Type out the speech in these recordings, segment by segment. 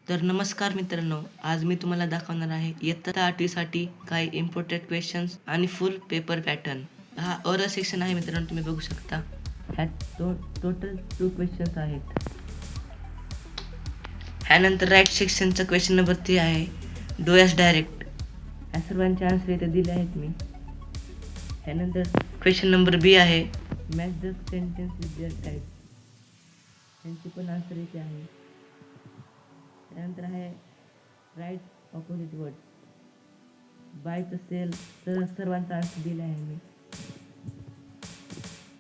तर नमस्कार मित्रांनो, आज मी तुम्हाला दाखवणार आहे इयत्ता 8वीसाठी काही इम्पॉर्टंट क्वेश्चन्स आणि फुल पेपर पॅटर्न. हा ओरल सेक्शन आहे मित्रांनो, तुम्ही बघू शकता. ह्यात टोटल 2 क्वेश्चन्स आहेत. ह्यानंतर राईट सेक्शनचा क्वेश्चन नंबर 3 आहे, डू ॲज डायरेक्ट. या सर्वांचे आन्सर इथे दिले आहेत मी. ह्यानंतर क्वेश्चन नंबर बी आहे, match the sentence with their type. त्यांची पण आन्सर इथे आहे. त्यानंतर आहे राईट ऑपोजिट वर्ड, बायचं सेल. सर्वांचा आन्सर दिला आहे मी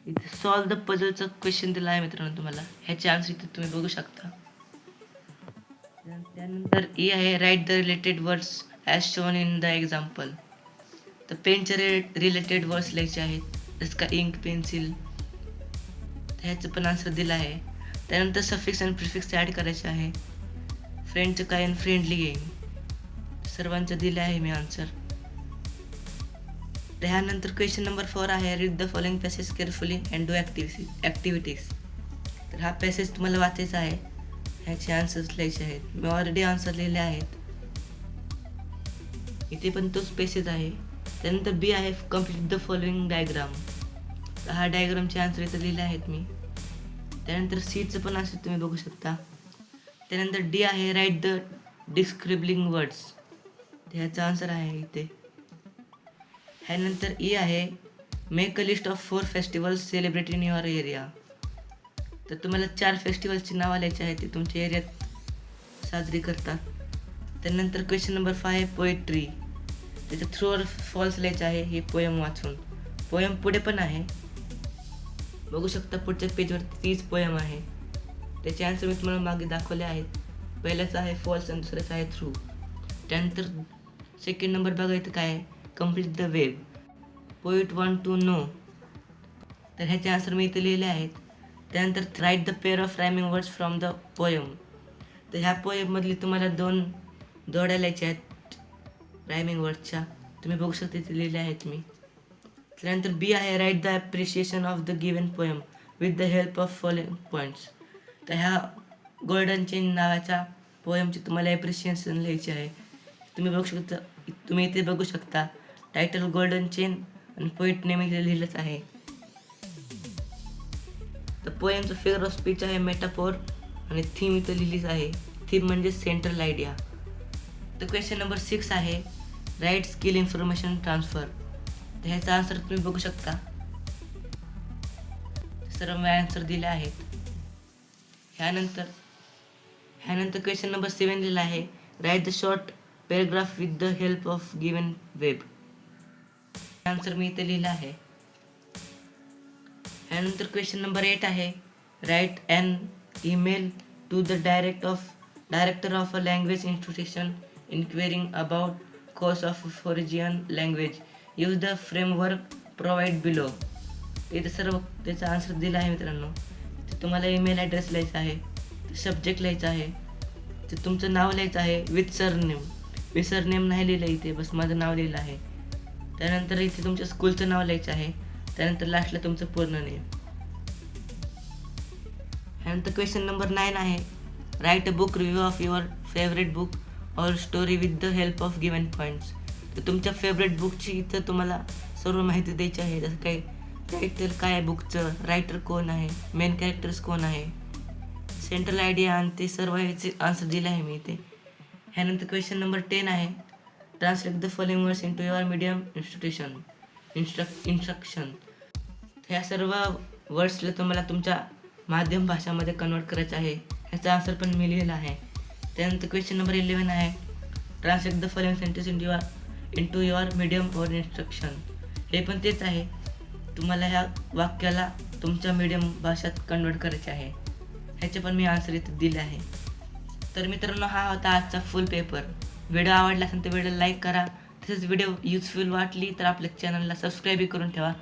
इथे. सॉल्व द पझलचा क्वेश्चन दिला आहे मित्रांनो तुम्हाला. ह्याचे आन्सर इथे तुम्ही बघू शकता. त्यानंतर ई आहे, write the related words as shown in the example. तर पेनचे रिलेटेड वर्ड्स लिहायचे आहेत, जसं का इंक, पेन्सिल. ह्याचं पण आन्सर दिला आहे. त्यानंतर सफिक्स आणि प्रिफिक्स ॲड करायचे आहे. फ्रेंडचं काय आणि फ्रेंडली गेम, सर्वांचं दिलं आहे मी आन्सर. त्यानंतर क्वेश्चन नंबर 4 आहे, read the following passage carefully and do activities. तर हा पॅसेज तुम्हाला वाचायचा आहे, ह्याचे आन्सर्स लिहायचे आहेत. मी ऑलरेडी आन्सर लिहिले आहेत, इथे पण तोच पॅसेज आहे. त्यानंतर बी आहे, कम्प्लीट द फॉलोइंग डायग्राम. तर हा डायग्रामचे आन्सर इथे लिहिले आहेत मी. त्यानंतर सीचं पण आन्सर तुम्ही बघू शकता. त्यानंतर डी आहे, राईट द डिस्क्रिबिंग वर्ड्स. ह्याचा आन्सर आहे इथे. ह्यानंतर ई आहे, make a list of 4 festivals celebrate in your area. तर तुम्हाला 4 फेस्टिवल्सची नावं लिहायची आहेत, ते तुमच्या एरियात साजरी करतात. त्यानंतर क्वेश्चन नंबर 5 आहे, पोएट्री. त्याचं थ्रू ऑर फॉल्स लिहायचं आहे, हे पोयम वाचून. पोयम पुढे पण आहे, बघू शकता पुढच्या पेजवरती 30 पोयम आहे. त्याचे आन्सर मी तुम्हाला मागे दाखवले आहेत. पहिल्याचं आहे फॉल्स आणि दुसऱ्याचं आहे थ्रू. त्यानंतर सेकंड नंबर बघा इथं काय आहे, complete the web, poet want to know. तर ह्याचे आन्सर मी इथे लिहिले आहेत. त्यानंतर write the pair of rhyming words from the poem. तर ह्या पोयममधली तुम्हाला 2 जोड्या लिहायच्या आहेत रायमिंग वर्ड्सच्या, तुम्ही बघू शकता इथे लिहिले आहेत मी. त्यानंतर बी आहे, write the appreciation of the given poem with the help of following points. तर ह्या गोल्डन चेन नावाच्या पोयमची तुम्हाला ॲप्रिशिएशन लिहायची आहे. तुम्ही इथे बघू शकता टायटल गोल्डन चेन आणि पोएट नेम इथे लिहिलंच आहे. तर पोयमचं फिगर ऑफ स्पीच आहे मेटाफोर आणि थीम इथं लिहिलीच आहे. थीम म्हणजे सेंट्रल आयडिया. तर क्वेश्चन नंबर 6 आहे, राईट स्किल इन्फॉर्मेशन ट्रान्सफर. तर ह्याचा आन्सर तुम्ही बघू शकता. सर्व आन्सर दिले आहेत. ह्यानंतर क्वेश्चन नंबर 7 लिहिला आहे, write the short paragraph with the help of given web. Answer मी इथे लिहिला आहे. ह्यानंतर क्वेश्चन नंबर 8 आहे, write an email to the director of a language institution inquiring about course of foreign language. Use the framework provide below. इथे सर्व त्याचा answer दिला आहे मित्रांनो. ते तुम्हाला ईमेल ॲड्रेस लिहायचा आहे, सब्जेक्ट लिहायचा आहे, ते तुमचं नाव लिहायचं आहे विथ सरनेम. मी सरनेम नाही लिहिलं इथे, बस माझं नाव लिहिलं आहे. त्यानंतर इथे तुमच्या स्कूलचं नाव लिहायचं आहे. त्यानंतर लास्टला तुमचं पूर्ण नेम. ह्यानंतर क्वेश्चन नंबर 9 आहे, right a book review of your favourite book or story with the help of given points. तर तुमच्या फेवरेट बुकची इथं तुम्हाला सर्व माहिती द्यायची आहे, जसं काही टायटल काय आहे बुकचं, रायटर कोण आहे, मेन कॅरेक्टर्स कोण आहे, सेंट्रल आयडिया आणि ते सर्व याचे आन्सर दिले आहे मी इथे. ह्यानंतर क्वेश्चन नंबर 10 आहे, translate the following words into your medium instruction. ह्या सर्व वर्ड्सला तुम्हाला तुमच्या माध्यम भाषामध्ये कन्वर्ट करायचं आहे. ह्याचा आन्सर पण मी लिहिला आहे. त्यानंतर क्वेश्चन नंबर 11 आहे, translate the following sentence into your medium और इन्स्ट्रक्शन. हे पण तेच आहे, तुम्हाला ह्या वाक्याला तुमच्या मीडियम भाषेत कन्वर्ट करायचे आहे. ह्याचे पण मी आन्सर इथे दिले आहे. तर मित्रांनो, हा होता आजचा फुल पेपर. व्हिडिओ आवडला असेल तर व्हिडिओ लाईक करा. तसेच व्हिडिओ युजफुल वाटली तर आपल्या चॅनलला सबस्क्राईबही करून ठेवा.